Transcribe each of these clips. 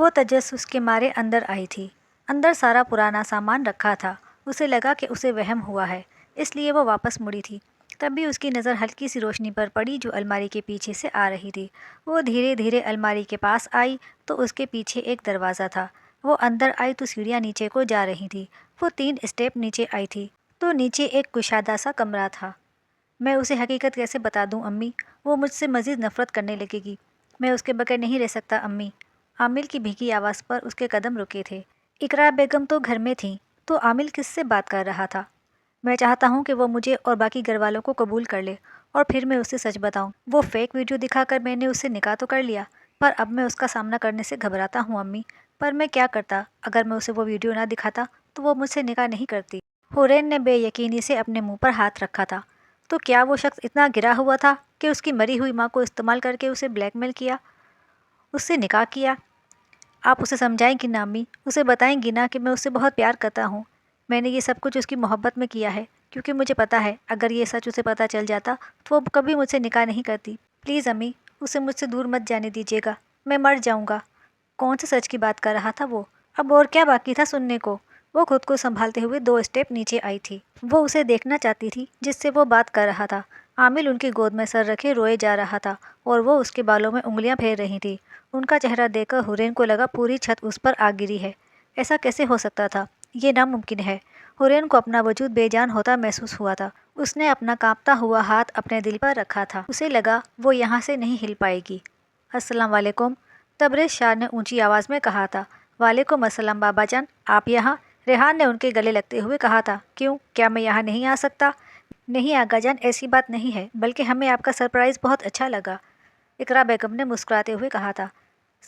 وہ تجسس کے مارے اندر آئی تھی۔ اندر سارا پرانا سامان رکھا تھا۔ اسے لگا کہ اسے وہم ہوا ہے، اس لیے وہ واپس مڑی تھی۔ تبھی اس کی نظر ہلکی سی روشنی پر پڑی جو الماری کے پیچھے سے آ رہی تھی۔ وہ دھیرے دھیرے الماری کے پاس آئی تو اس کے پیچھے ایک دروازہ تھا۔ وہ اندر آئی تو سیڑھیاں نیچے کو جا رہی تھی۔ وہ 3 اسٹیپ نیچے آئی تھی تو نیچے ایک کشادہ سا کمرہ تھا۔ میں اسے حقیقت کیسے بتا دوں امی؟ وہ مجھ سے مزید نفرت کرنے لگے گی۔ میں اس کے بغیر نہیں رہ سکتا امی۔ عامل کی بھیگی آواز پر اس کے قدم رکے تھے۔ اقرا بیگم تو گھر میں تھیں تو عامل کس سے بات کر رہا تھا؟ میں چاہتا ہوں کہ وہ مجھے اور باقی گھر والوں کو قبول کر لے اور پھر میں اسے سچ بتاؤں۔ وہ فیک ویڈیو دکھا کر میں نے اس سے نکاح تو کر لیا، پر اب میں اس کا سامنا کرنے سے گھبراتا ہوں امی۔ پر میں کیا کرتا؟ اگر میں اسے وہ ویڈیو نہ دکھاتا تو وہ مجھ سے نکاح نہیں کرتی۔ حورین نے بے یقینی سے اپنے منہ پر ہاتھ رکھا تھا۔ تو کیا وہ شخص اتنا گرا ہوا تھا کہ اس کی مری ہوئی ماں کو استعمال کر کے اسے بلیک میل کیا، اس سے نکاح کیا؟ آپ اسے سمجھائیں گی نا امی؟ اسے بتائیں گی نا کہ میں اس سے بہت پیار کرتا ہوں؟ میں نے یہ سب کچھ اس کی محبت میں کیا ہے، کیونکہ مجھے پتا ہے اگر یہ سچ اسے پتہ چل جاتا تو وہ کبھی مجھ سے نکاح نہیں کرتی۔ پلیز امی، اسے مجھ سے دور مت جانے دیجیے گا، میں مر جاؤں گا۔ کون سے سچ کی بات کر رہا تھا وہ؟ اب اور کیا باقی تھا سننے کو؟ وہ خود کو سنبھالتے ہوئے 2 اسٹیپ نیچے آئی تھی۔ وہ اسے دیکھنا چاہتی تھی جس سے وہ بات کر رہا تھا۔ عامل ان کی گود میں سر رکھے روئے جا رہا تھا اور وہ اس کے بالوں میں انگلیاں پھیر رہی تھی۔ ان کا چہرہ دیکھ کر حورین کو لگا پوری چھت اس پر آ گری ہے۔ ایسا کیسے ہو سکتا تھا؟ یہ ناممکن ہے۔ حورین کو اپنا وجود بے جان ہوتا محسوس ہوا تھا۔ اس نے اپنا کانپتا ہوا ہاتھ اپنے دل پر رکھا تھا۔ اسے لگا وہ یہاں سے نہیں ہل پائے گی۔ السلام علیکم، تبریز شاہ نے اونچی آواز میں کہا تھا۔ وعلیکم السلام بابا جان، آپ یہاں؟ ریحان نے ان کے گلے لگتے ہوئے کہا تھا۔ کیوں، کیا میں یہاں نہیں آ سکتا؟ نہیں آقا جان، ایسی بات نہیں ہے، بلکہ ہمیں آپ کا سرپرائز بہت اچھا لگا۔ اقرا بیگم نے مسکراتے ہوئے کہا تھا۔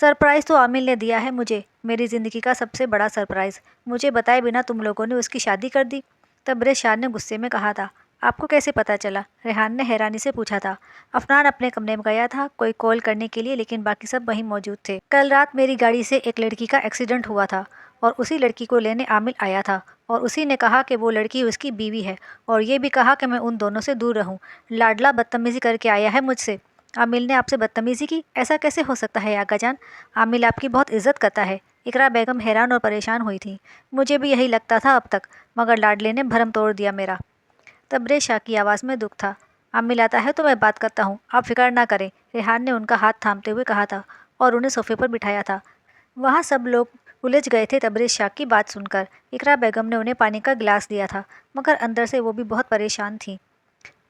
سرپرائز تو عامل نے دیا ہے مجھے، میری زندگی کا سب سے بڑا سرپرائز۔ مجھے بتائے بنا تم لوگوں نے اس کی شادی کر دی؟ تبریز شاہ نے غصے میں کہا تھا۔ آپ کو کیسے پتا چلا؟ ریحان نے حیرانی سے پوچھا تھا۔ عفنان اپنے کمرے میں گیا تھا کوئی کال کرنے کے لیے، لیکن باقی سب وہیں موجود تھے۔ کل رات میری گاڑی سے ایک لڑکی کا ایکسیڈنٹ ہوا تھا اور اسی لڑکی کو لینے عامل آیا تھا، اور اسی نے کہا کہ وہ لڑکی اس کی بیوی ہے، اور یہ بھی کہا کہ میں ان دونوں سے دور رہوں۔ لاڈلا بدتمیزی کر کے آیا ہے مجھ سے۔ عامل نے آپ سے بدتمیزی کی؟ ایسا کیسے ہو سکتا ہے آقا جان؟ عامل آپ کی بہت عزت کرتا ہے۔ اقرا بیگم حیران اور پریشان ہوئی تھی۔ مجھے بھی یہی لگتا تھا اب تک، مگر لاڈلے نے بھرم توڑ دیا میرا۔ تبریز شاہ کی آواز میں دکھ تھا۔ عامل آتا ہے تو میں بات کرتا ہوں، آپ فکر نہ کریں، ریحان نے ان کا ہاتھ تھامتے ہوئے کہا تھا اور انہیں صوفے پر بٹھایا تھا۔ وہاں سب لوگ الجھ گئے تھے تبریز شاہ کی بات سن کر۔ اقرا بیگم نے انہیں پانی کا گلاس دیا تھا، مگر اندر سے وہ بھی بہت پریشان تھیں۔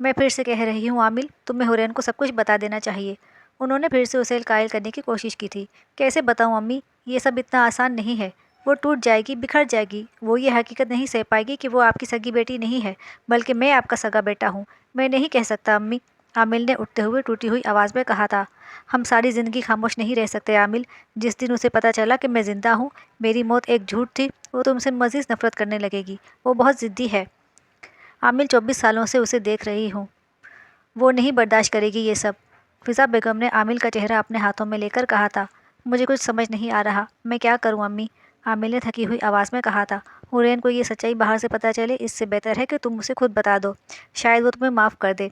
میں پھر سے کہہ رہی ہوں عامل، تمہیں حورین کو سب کچھ بتا دینا چاہیے۔ انہوں نے پھر سے اسے قائل کرنے کی کوشش کی تھی۔ کیسے بتاؤں امی؟ یہ سب اتنا آسان نہیں ہے۔ وہ ٹوٹ جائے گی، بکھر جائے گی۔ وہ یہ حقیقت نہیں سہ پائے گی کہ وہ آپ کی سگی بیٹی نہیں ہے، بلکہ میں آپ کا سگا بیٹا ہوں۔ میں نہیں کہہ سکتا امی، عامل نے اٹھتے ہوئے ٹوٹی ہوئی آواز میں کہا تھا۔ ہم ساری زندگی خاموش نہیں رہ سکتے عامل۔ جس دن اسے پتا چلا کہ میں زندہ ہوں، میری موت ایک جھوٹ تھی، وہ تم سے مزید نفرت کرنے لگے گی۔ وہ بہت ضدی ہے عامل، 24 سالوں سے اسے دیکھ رہی ہوں، وہ نہیں برداشت کرے گی یہ سب۔ فضا بیگم نے عامل کا چہرہ اپنے ہاتھوں میں لے کر کہا تھا۔ مجھے کچھ سمجھ نہیں آ رہا، میں کیا کروں امی؟ عامل نے تھکی ہوئی آواز میں کہا تھا۔ حورین کو یہ سچائی باہر سے پتا چلے، اس سے بہتر ہے کہ تم اسے خود بتا دو، شاید وہ تمہیں معاف کر دے۔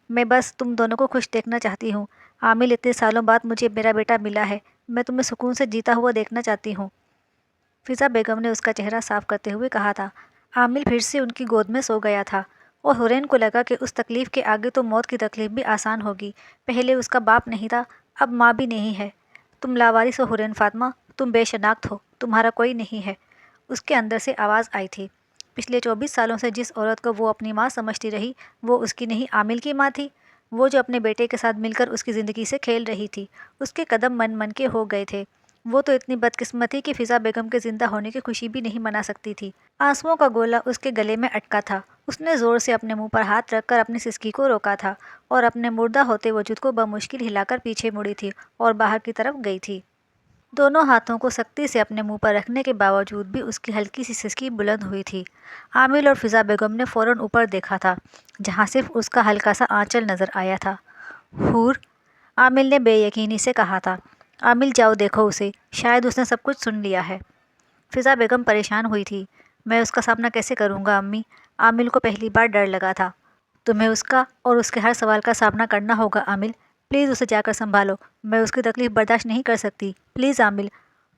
میں بس تم دونوں کو خوش دیکھنا چاہتی ہوں عامل، اتنے سالوں بعد مجھے میرا بیٹا ملا ہے، میں تمہیں سکون سے جیتا ہوا دیکھنا چاہتی ہوں۔ فضا بیگم نے اس کا چہرہ صاف کرتے ہوئے کہا تھا۔ عامل پھر سے ان کی گود میں سو گیا تھا، اور حورین کو لگا کہ اس تکلیف کے آگے تو موت کی تکلیف بھی آسان ہوگی۔ پہلے اس کا باپ نہیں تھا، اب ماں بھی نہیں ہے۔ تم لاوارث ہو حورین فاطمہ، تم بے شناخت ہو، تمہارا کوئی نہیں ہے۔ اس کے اندر سے آواز آئی تھی۔ پچھلے 24 سالوں سے جس عورت کو وہ اپنی ماں سمجھتی رہی، وہ اس کی نہیں عامل کی ماں تھی، وہ جو اپنے بیٹے کے ساتھ مل کر اس کی زندگی سے کھیل رہی تھی۔ اس کے قدم من من کے ہو گئے تھے۔ وہ تو اتنی بدقسمت تھی کہ فضا بیگم کے زندہ ہونے کی خوشی بھی نہیں منا سکتی تھی۔ آنسوؤں کا گولا اس کے گلے میں اٹکا تھا۔ اس نے زور سے اپنے منہ پر ہاتھ رکھ کر اپنی سسکی کو روکا تھا اور اپنے مردہ ہوتے وجود کو بمشکل ہلا کر پیچھے مڑی تھی اور باہر کی طرف گئی تھی۔ دونوں ہاتھوں کو سختی سے اپنے منہ پر رکھنے کے باوجود بھی اس کی ہلکی سی سسکی بلند ہوئی تھی۔ عامل اور فضا بیگم نے فوراً اوپر دیکھا تھا، جہاں صرف اس کا ہلکا سا آنچل نظر آیا تھا۔ حور، عامل نے بے یقینی سے کہا تھا۔ عامل جاؤ دیکھو اسے، شاید اس نے سب کچھ سن لیا ہے۔ فضا بیگم پریشان ہوئی تھی۔ میں اس کا سامنا کیسے کروں گا امی؟ عامل کو پہلی بار ڈر لگا تھا۔ تمہیں اس کا اور اس کے ہر سوال کا سامنا کرنا ہوگا عامل، پلیز اسے جا کر سنبھالو، میں اس کی تکلیف برداشت نہیں کر سکتی، پلیز عامل۔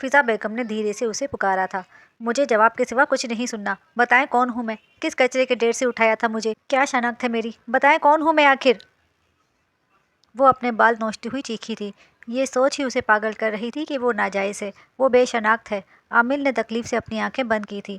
فضا بیگم نے دھیرے سے اسے پکارا تھا۔ مجھے جواب کے سوا کچھ نہیں سننا۔ بتائیں کون ہوں میں؟ کس کچرے کے ڈھیر سے اٹھایا تھا مجھے؟ کیا شناخت ہے میری؟ بتائیں کون ہوں میں آخر؟ وہ اپنے بال نوچتی ہوئی چیخی تھی۔ یہ سوچ ہی اسے پاگل کر رہی تھی کہ وہ ناجائز ہے، وہ بے شناخت ہے۔ عامل نے تکلیف سے اپنی آنکھیں بند کی تھی۔